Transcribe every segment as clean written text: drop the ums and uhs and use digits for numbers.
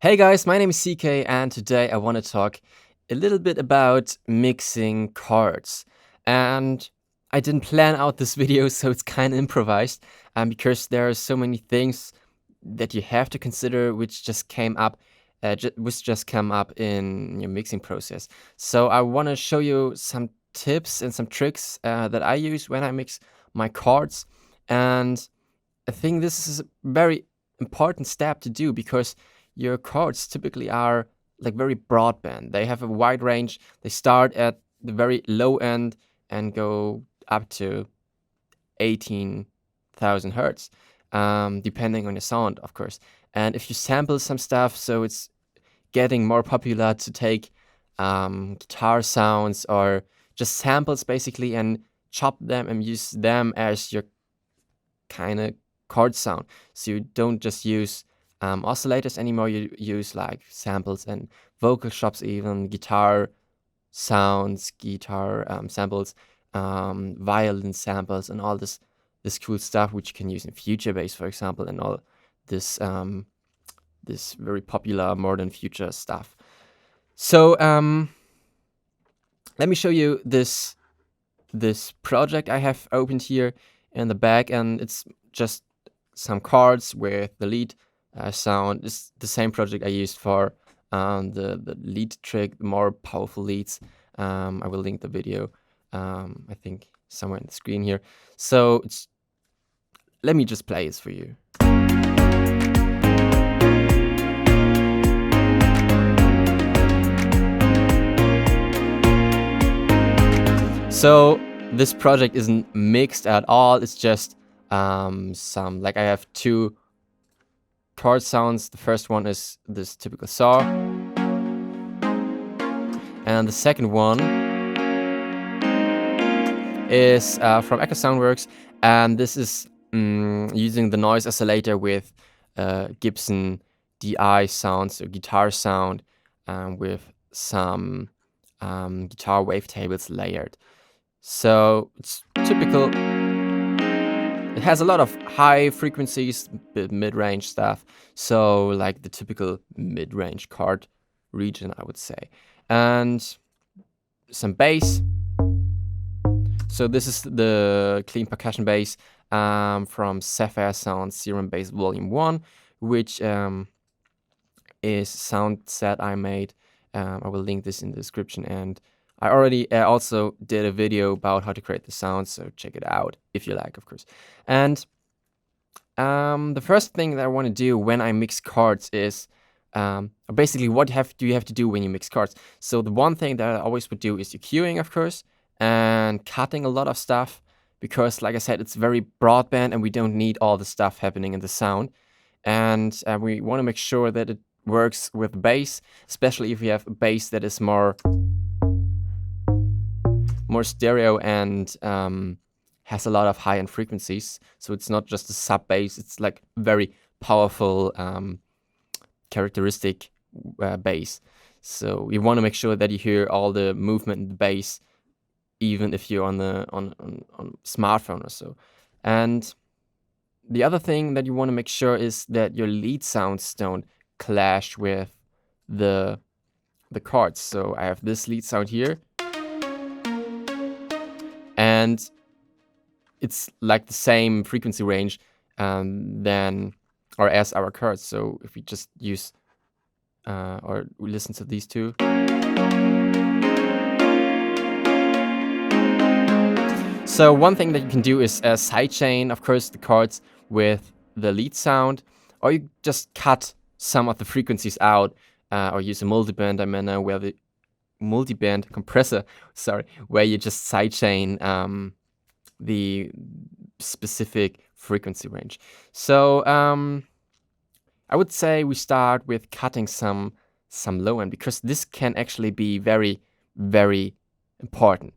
Hey guys, my name is Ceekae, and today I want to talk a little bit about mixing chords. And I didn't plan out this video, so it's kind of improvised, because there are so many things that you have to consider, which just came up, which just come up in your mixing process. So I want to show you some tips and some tricks that I use when I mix my chords, and I think this is a very important step to do because your chords typically are like very broadband. They have a wide range. They start at the very low end and go up to 18,000 hertz, depending on your sound, of course. And if you sample some stuff, so it's getting more popular to take guitar sounds or just samples basically and chop them and use them as your kind of chord sound. So you don't just use oscillators anymore, you use like samples and vocal chops, even guitar sounds, guitar samples, violin samples, and all this cool stuff which you can use in future bass, for example, and all this this very popular modern future stuff. So let me show you this project I have opened here in the back, and it's just some chords with the lead sound. It's the same project I used for the lead trick, the more powerful leads. I will link the video, I think somewhere on the screen here. So let me just play this for you. So this project isn't mixed at all. It's just some, like, I have two chord sounds. The first one is this typical saw, and the second one is from Echo Soundworks, and this is using the noise oscillator with Gibson DI sound, so guitar sound, with some guitar wavetables layered. So it's typical. It has a lot of high frequencies, mid-range stuff. So like the typical mid-range chord region, I would say. And some bass. So this is the clean percussion bass from Sapphire Sound Serum Bass Volume 1, which is sound set I made. I will link this in the description, and I already also did a video about how to create the sound, so check it out if you like, of course. And the first thing that I want to do when I mix chords is basically what do you have to do when you mix chords. So the one thing that I always would do is EQing, of course, and cutting a lot of stuff, because like I said, it's very broadband and we don't need all the stuff happening in the sound. And we want to make sure that it works with bass, especially if we have a bass that is more stereo and has a lot of high-end frequencies. So it's not just a sub bass, it's like very powerful characteristic bass. So you want to make sure that you hear all the movement in the bass, even if you're on smartphone or so. And the other thing that you want to make sure is that your lead sounds don't clash with the chords. So I have this lead sound here, and it's like the same frequency range as our chords. So if we just use or we listen to these two. So one thing that you can do is sidechain, of course, the chords with the lead sound, or you just cut some of the frequencies out, or use a multiband dimensioner where the multiband compressor, where you just sidechain the specific frequency range. So I would say we start with cutting some low end, because this can actually be very, very important.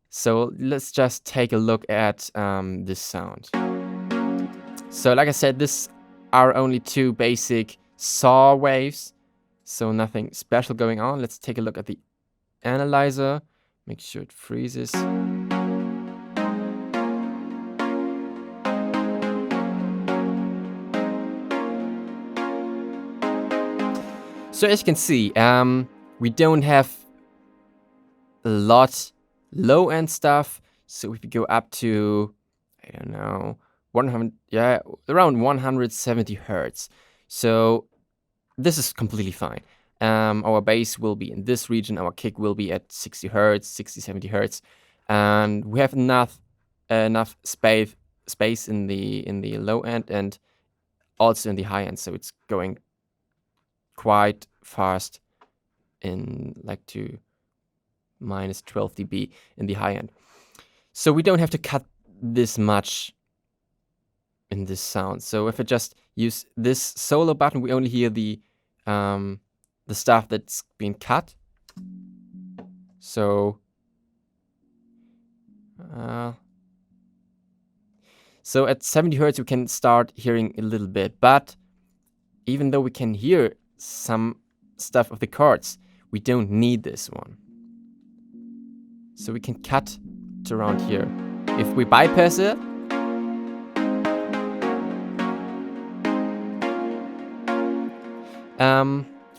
So let's just take a look at this sound. So like I said, these are only two basic saw waves, so nothing special going on. Let's take a look at the analyzer, make sure it freezes. So as you can see, we don't have a lot low end stuff. So if we go up to, I don't know, 100, yeah, around 170 hertz. So this is completely fine. Our bass will be in this region. Our kick will be at 60 hertz, 60, 70 hertz, and we have enough space in the low end and also in the high end. So it's going quite fast in like to minus 12 dB in the high end. So we don't have to cut this much in this sound. So if I just use this solo button, we only hear the stuff that's been cut. So so at 70 hertz we can start hearing a little bit, but even though we can hear some stuff of the chords, we don't need this one. So we can cut to around here. If we bypass it,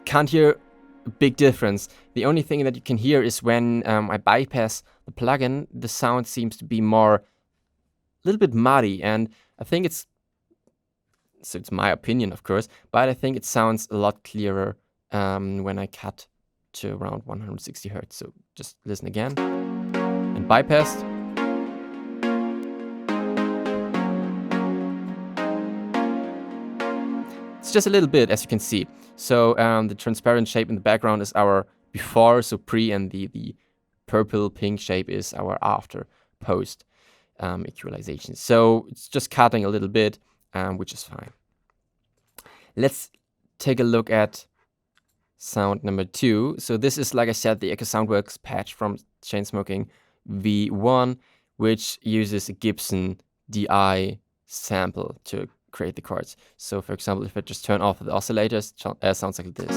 can't hear a big difference. The only thing that you can hear is when I bypass the plugin, the sound seems to be more, a little bit muddy, and I think it's my opinion, of course, but I think it sounds a lot clearer when I cut to around 160 hertz. So just listen again and bypassed. It's just a little bit, as you can see. So the transparent shape in the background is our before, so pre, and the purple pink shape is our after, post equalization. So it's just cutting a little bit, which is fine. Let's take a look at sound number 2. So this is, like I said, the Echo Soundworks patch from Chainsmoking V1, which uses a Gibson DI sample to create the chords. So for example, if I just turn off the oscillators, it sounds like this.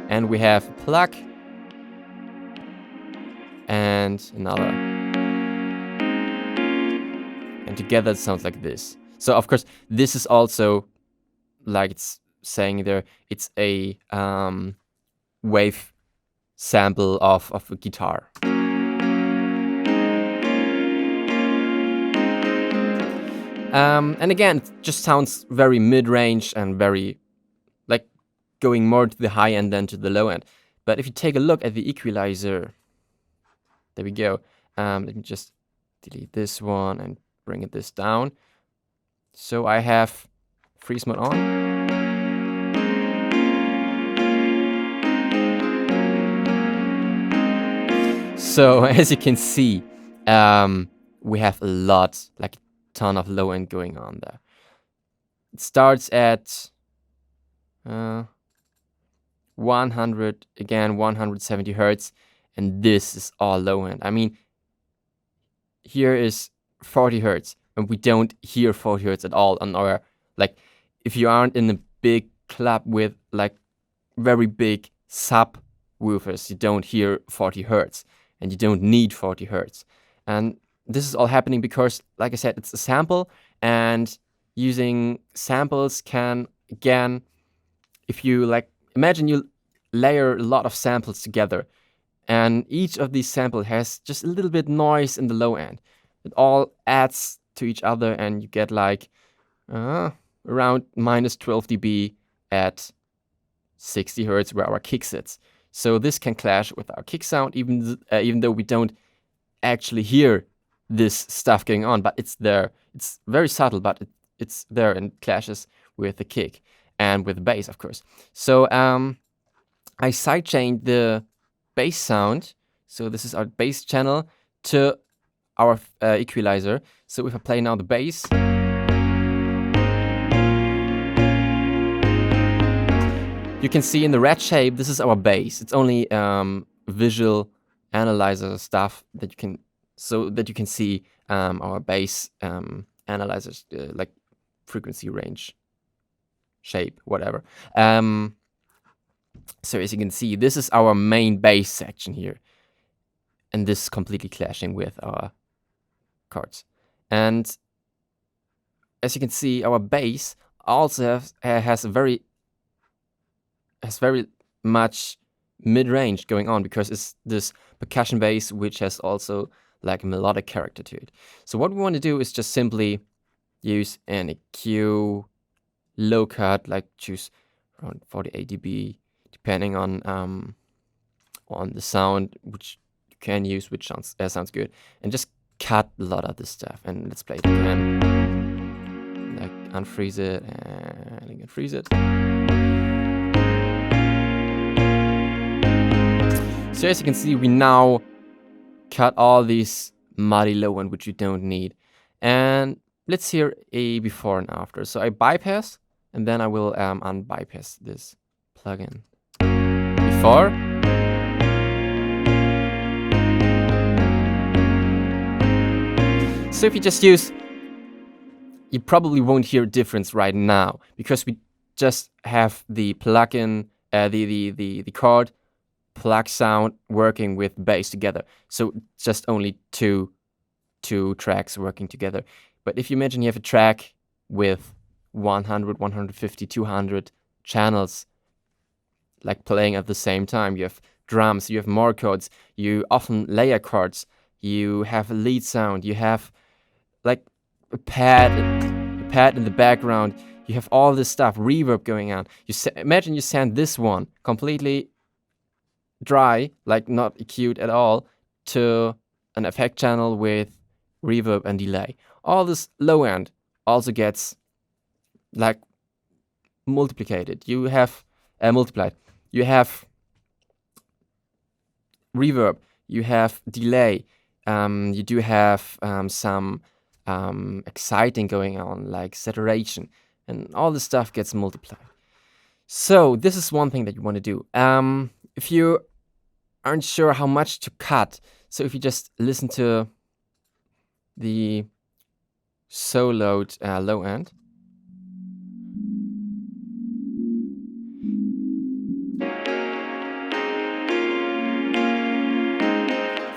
And we have a pluck and another. And together it sounds like this. So of course, this is also, like it's saying there, it's a wave sample of a guitar. And again, it just sounds very mid-range and very, like, going more to the high end than to the low end. But if you take a look at the equalizer, there we go. Let me just delete this one and bring this down. So I have freeze mode on. So as you can see, we have a lot, like a ton of low end going on there. It starts at 100, again 170 hertz, and this is all low end. I mean, here is 40 hertz, and we don't hear 40 hertz at all on our, like, if you aren't in a big club with like very big subwoofers, you don't hear 40 hertz, and you don't need 40 hertz. And this is all happening because, like I said, it's a sample, and using samples can, again, if you like, imagine you layer a lot of samples together, and each of these samples has just a little bit noise in the low end. It all adds to each other, and you get like around minus 12 dB at 60 hertz where our kick sits. So this can clash with our kick sound, even though we don't actually hear this stuff going on, but it's there. It's very subtle, but it's there and clashes with the kick and with the bass, of course. So I sidechained the bass sound. So this is our bass channel to our equalizer. So if I play now the bass, you can see in the red shape, this is our bass. It's only visual analyzer stuff that you can, so that you can see our bass analyzers, like frequency range, shape, whatever. So as you can see, this is our main bass section here, and this is completely clashing with our chords. And as you can see, our bass also has a very has very much mid-range going on because it's this percussion bass which has also like a melodic character to it. So what we want to do is just simply use an EQ low cut, like choose around 48 dB, depending on the sound which you can use, which sounds good, and just cut a lot of this stuff. And let's play it again. Like unfreeze it and again freeze it. So as you can see, we now cut all these muddy low end which you don't need. And let's hear a before and after. So I bypass, and then I will unbypass this plugin. Before. So if you just use, you probably won't hear a difference right now because we just have the plugin, the chord plug sound working with bass together. So just only two tracks working together. But if you imagine you have a track with 100, 150, 200 channels like playing at the same time, you have drums, you have more chords, you often layer chords, you have a lead sound, you have like a pad in the background, you have all this stuff, reverb going on. Imagine you send this one completely dry, like not EQ'd at all, to an effect channel with reverb and delay. All this low end also gets like multiplied. You have You have reverb, you have delay, you do have some exciting going on, like saturation, and all this stuff gets multiplied. So this is one thing that you want to do. If you aren't sure how much to cut, so if you just listen to the soloed low end,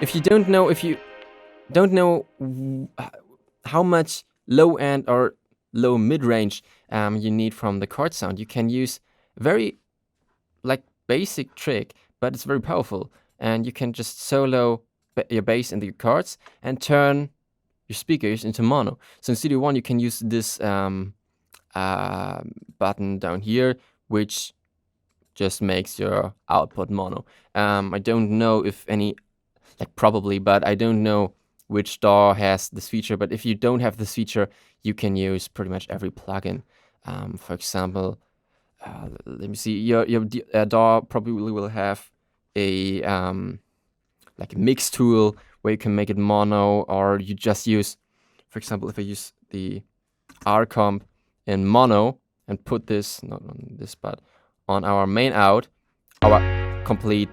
if you don't know how much low end or low mid range you need from the chord sound, you can use a very like basic trick, but it's very powerful, and you can just solo your bass in the chords and turn your speakers into mono. So in Studio One you can use this button down here, which just makes your output mono. I don't know if any, like probably, but I don't know which DAW has this feature. But if you don't have this feature, you can use pretty much every plugin. For example, let me see. Your DAW probably will have a like a mix tool where you can make it mono, or you just use, for example, if I use the R comp in mono and put this, not on this, but on our main out, our complete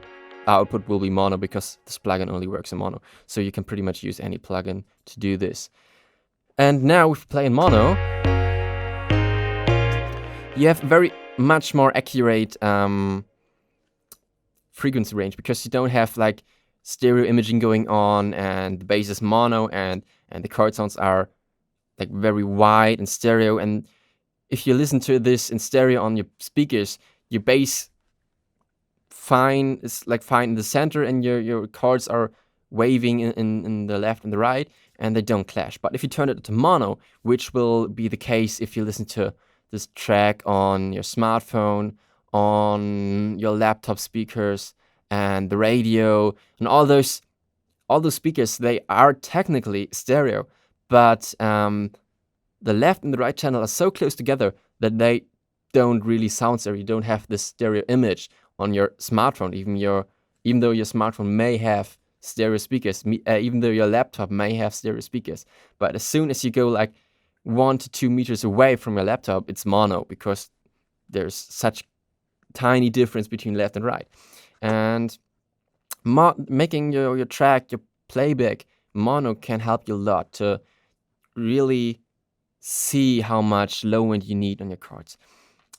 output will be mono because this plugin only works in mono. So you can pretty much use any plugin to do this. And now if you play in mono, you have very much more accurate frequency range because you don't have like stereo imaging going on, and the bass is mono, and the chord sounds are like very wide and stereo. And if you listen to this in stereo on your speakers, your bass is like fine in the center, and your chords are waving in the left and the right, and they don't clash. But if you turn it to mono, which will be the case if you listen to this track on your smartphone, on your laptop speakers, and the radio, and all those speakers, they are technically stereo, but the left and the right channel are so close together that they don't really sound stereo. You don't have this stereo image on your smartphone, even though your smartphone may have stereo speakers, even though your laptop may have stereo speakers. But as soon as you go like 1 to 2 meters away from your laptop, it's mono, because there's such tiny difference between left and right. And making your track, your playback mono can help you a lot to really see how much low end you need on your chords.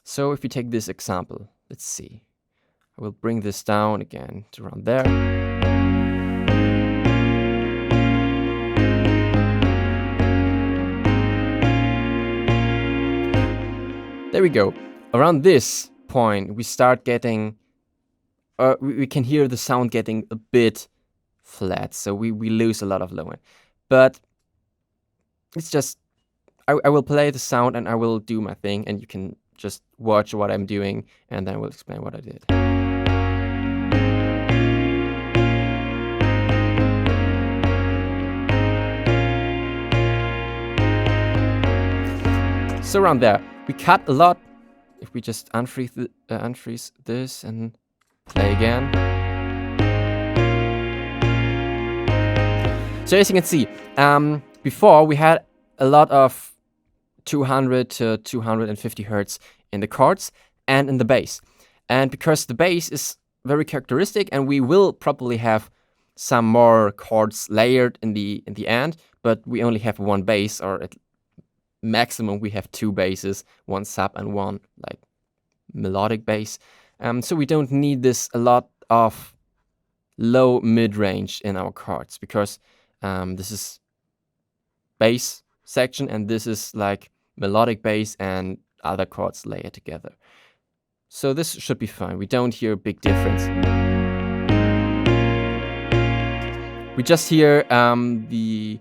So if you take this example, let's see. I will bring this down again to around there. There we go. Around this point we start getting, we can hear the sound getting a bit flat, so we lose a lot of low end. But it's just, I will play the sound and I will do my thing, and you can just watch what I'm doing, and then I will explain what I did. So around there, we cut a lot. If we just unfreeze this and play again. So as you can see, before we had a lot of 200 to 250 hertz in the chords and in the bass. And because the bass is very characteristic, and we will probably have some more chords layered in the end, but we only have one bass, or at maximum we have two basses, one sub and one like melodic bass. So we don't need this a lot of low mid-range in our chords, because this is bass section and this is like melodic bass and other chords layered together. So this should be fine. We don't hear a big difference. We just hear the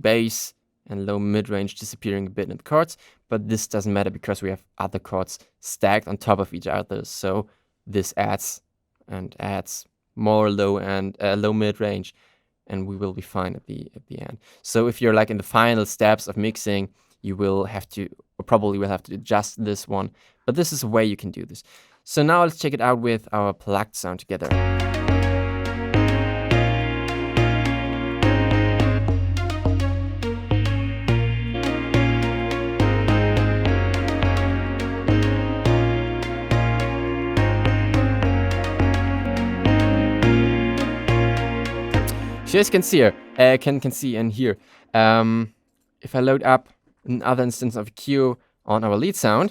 bass and low mid-range disappearing a bit in the chords, but this doesn't matter because we have other chords stacked on top of each other. So this adds more low and low mid-range, and we will be fine at the end. So if you're like in the final steps of mixing, you will have to, or probably will have to adjust this one, but this is a way you can do this. So now let's check it out with our plugged sound together. So as you can see here, can see and hear, if I load up another instance of EQ on our lead sound,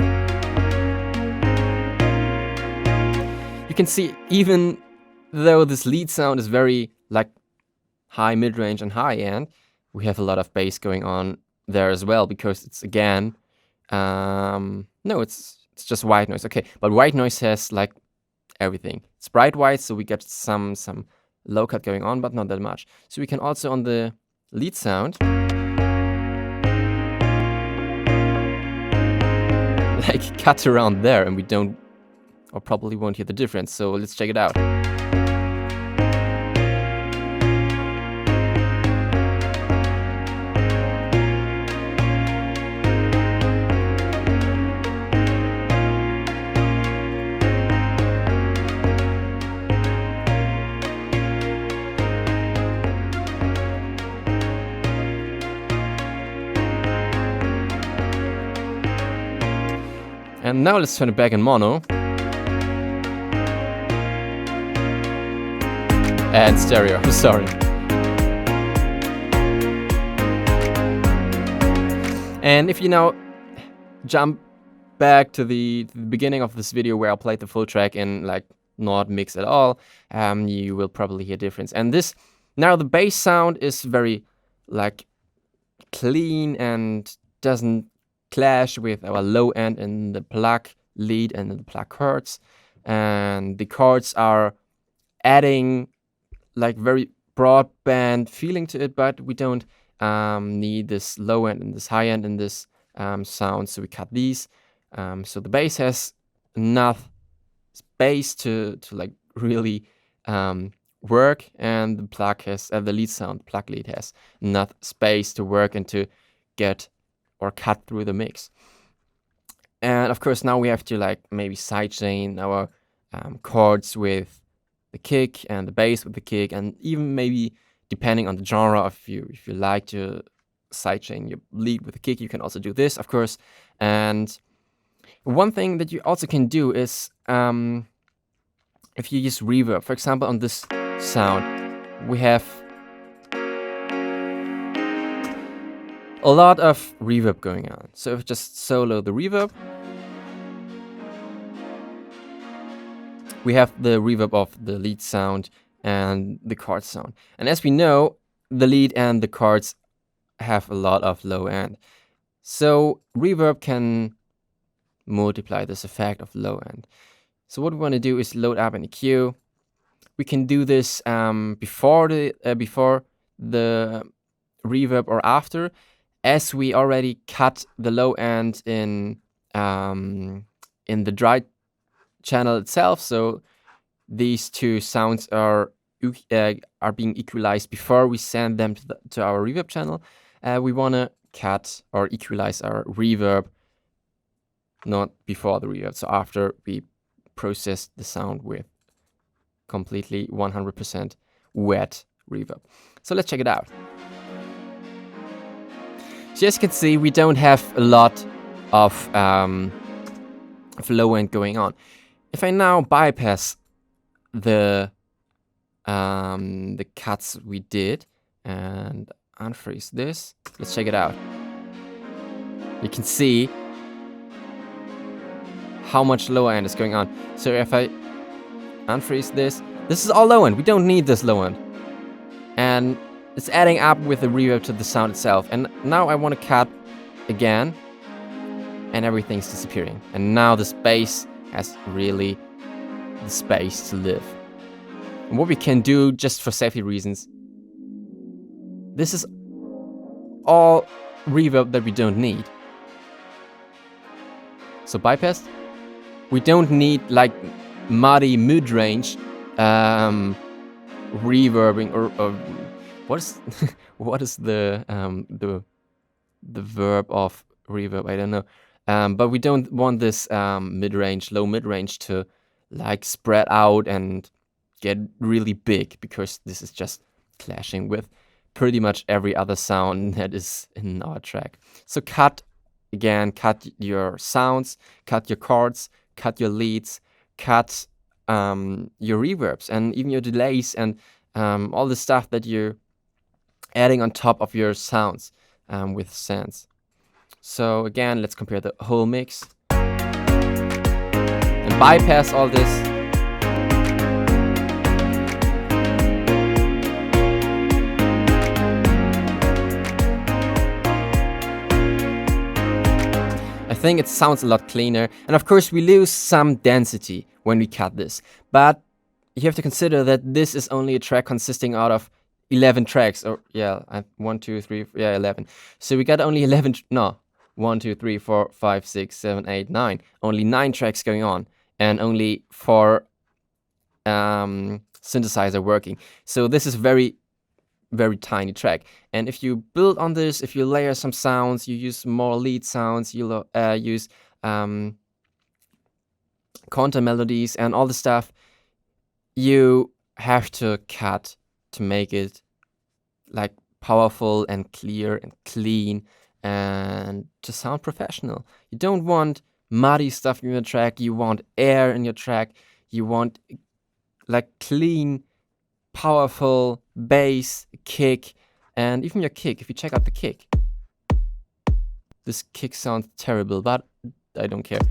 you can see even though this lead sound is very like high mid-range and high end, we have a lot of bass going on there as well, because it's again, no, it's just white noise. Okay, but white noise has like everything. It's bright white, so we get some low cut going on, but not that much. So we can also on the lead sound like cut around there, and we don't, or probably won't hear the difference. So let's check it out. And now let's turn it back in mono. And stereo, sorry. And if you now jump back to the beginning of this video where I played the full track in like not mix at all, you will probably hear difference. And this, now the bass sound is very like clean and doesn't clash with our low end in the plug lead and in the plug chords, and the chords are adding like very broadband feeling to it, but we don't need this low end and this high end in this sound, so we cut these. So the bass has enough space to like really work, and the plug has the lead sound, plug lead has enough space to work and to get or cut through the mix. And of course now we have to like maybe sidechain our chords with the kick and the bass with the kick, and even maybe depending on the genre, if you like to sidechain your lead with the kick, you can also do this, of course. And one thing that you also can do is if you use reverb, for example, on this sound, we have a lot of reverb going on. So if I just solo the reverb, we have the reverb of the lead sound and the chord sound. And as we know, the lead and the chords have a lot of low end. So reverb can multiply this effect of low end. So what we want to do is load up an EQ. We can do this before the reverb or after, as we already cut the low end in the dry channel itself. So these two sounds are being equalized before we send them to our reverb channel. We want to cut or equalize our reverb not before the reverb, so after we process the sound with completely 100% wet reverb. So let's check it out. So as you can see, we don't have a lot of low end going on. If I now bypass the cuts we did and unfreeze this, let's check it out. You can see how much low end is going on. So if I unfreeze this is all low end. We don't need this low end. And it's adding up with the reverb to the sound itself. And now I want to cut again, and everything's disappearing. And now this bass has really the space to live. And what we can do, just for safety reasons, this is all reverb that we don't need. So bypass. We don't need like muddy mid-range reverbing or what is what is the verb of reverb? I don't know. But we don't want this mid-range, low mid-range to like spread out and get really big, because this is just clashing with pretty much every other sound that is in our track. So cut your sounds, cut your chords, cut your leads, cut your reverbs, and even your delays, and all the stuff that you're adding on top of your sounds with Sense. So again, let's compare the whole mix and bypass all this. I think it sounds a lot cleaner, and of course we lose some density when we cut this, but you have to consider that this is only a track consisting out of 11 tracks, or 1, 2, 3, 11. So we got only 1, 2, 3, 4, 5, 6, 7, 8, 9. Only 9 tracks going on, and only 4 synthesizer working. So this is very, very tiny track. And if you build on this, if you layer some sounds, you use more lead sounds, you use counter melodies and all the stuff, you have to cut to make it like powerful and clear and clean and to sound professional. You don't want muddy stuff in your track. You want air in your track. You want like clean, powerful bass, kick, and even your kick. If you check out the kick, this kick sounds terrible, but I don't care.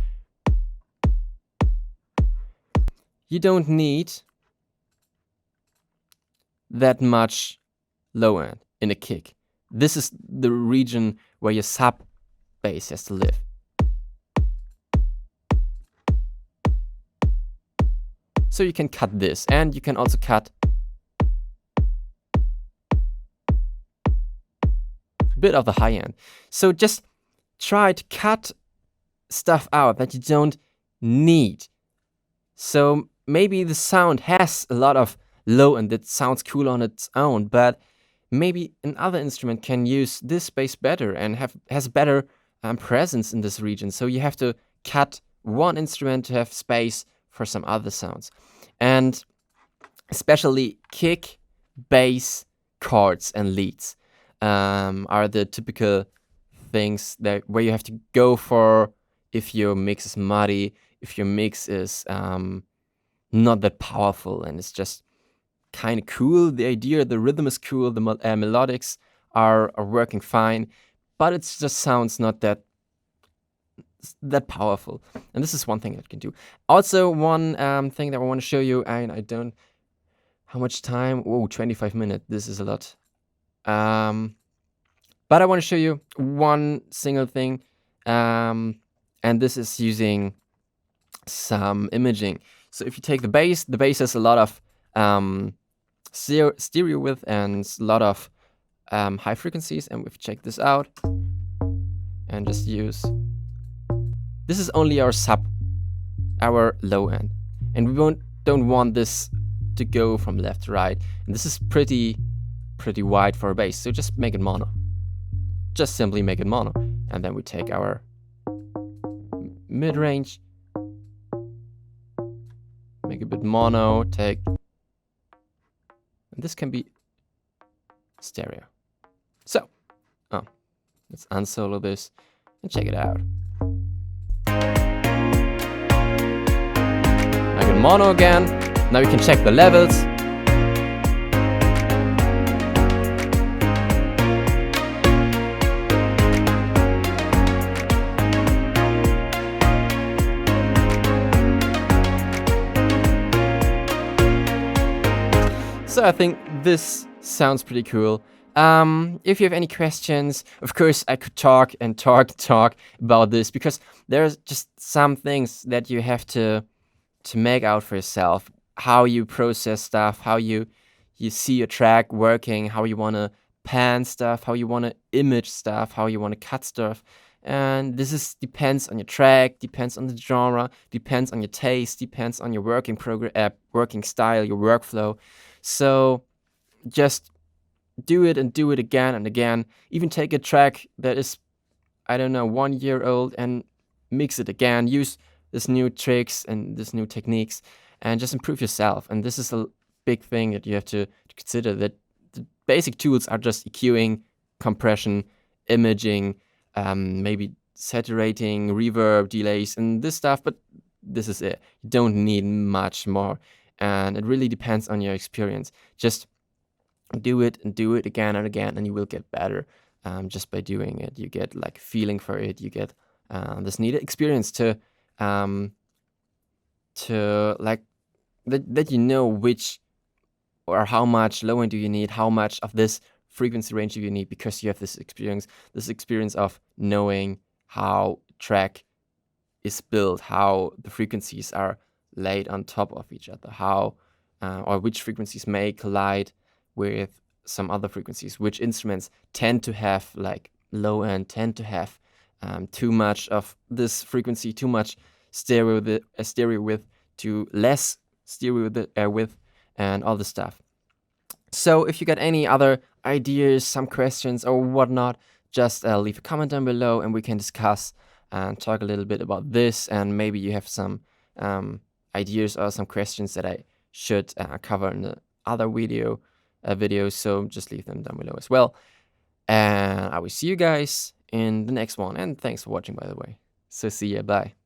You don't need that much low end in a kick. This is the region where your sub bass has to live. So you can cut this, and you can also cut a bit of the high end. So just try to cut stuff out that you don't need. So maybe the sound has a lot of low end that sounds cool on its own, but maybe another instrument can use this bass better and has better presence in this region. So you have to cut one instrument to have space for some other sounds. And especially kick, bass, chords, and leads are the typical things that where you have to go for if your mix is muddy, if your mix is not that powerful and it's just kind of cool. The idea, the rhythm is cool, the melodics are working fine, but it just sounds not that powerful. And this is one thing that you can do. Also, one thing that I want to show you, and I don't, how much time? Oh, 25 minutes. This is a lot. But I want to show you one single thing. and this is using some imaging. So if you take the bass has a lot of stereo width and a lot of high frequencies, and we've checked this out and just use, this is only our our low end, and we don't want this to go from left to right, and this is pretty wide for a bass, so just make it mono. Just simply make it mono, and then we take our mid-range, make a bit mono, and this can be stereo. So, let's unsolo this and check it out. Make it mono again. Now we can check the levels. So I think this sounds pretty cool. If you have any questions, of course I could talk about this, because there's just some things that you have to make out for yourself. How you process stuff, how you see your track working, how you want to pan stuff, how you want to image stuff, how you want to cut stuff. And this depends on your track, depends on the genre, depends on your taste, depends on your working style, your workflow. So just do it and do it again and again. Even take a track that is, I don't know, 1 year old and mix it again. Use this new tricks and this new techniques and just improve yourself. And this is a big thing that you have to consider, that the basic tools are just EQing, compression, imaging, maybe saturating, reverb, delays, and this stuff, but this is it. You don't need much more. And it really depends on your experience. Just do it and do it again and again, and you will get better just by doing it. You get like feeling for it. You get this needed experience to like that you know which or how much low end do you need, how much of this frequency range do you need, because you have this experience of knowing how track is built, how the frequencies are laid on top of each other, how or which frequencies may collide with some other frequencies, which instruments tend to have like low end, tend to have too much of this frequency, too much stereo width, to less stereo width, and all this stuff. So if you got any other ideas, some questions or whatnot, just leave a comment down below and we can discuss and talk a little bit about this, and maybe you have some ideas or some questions that I should cover in the other videos, so just leave them down below as well. And I will see you guys in the next one, and thanks for watching, by the way. So see ya, bye.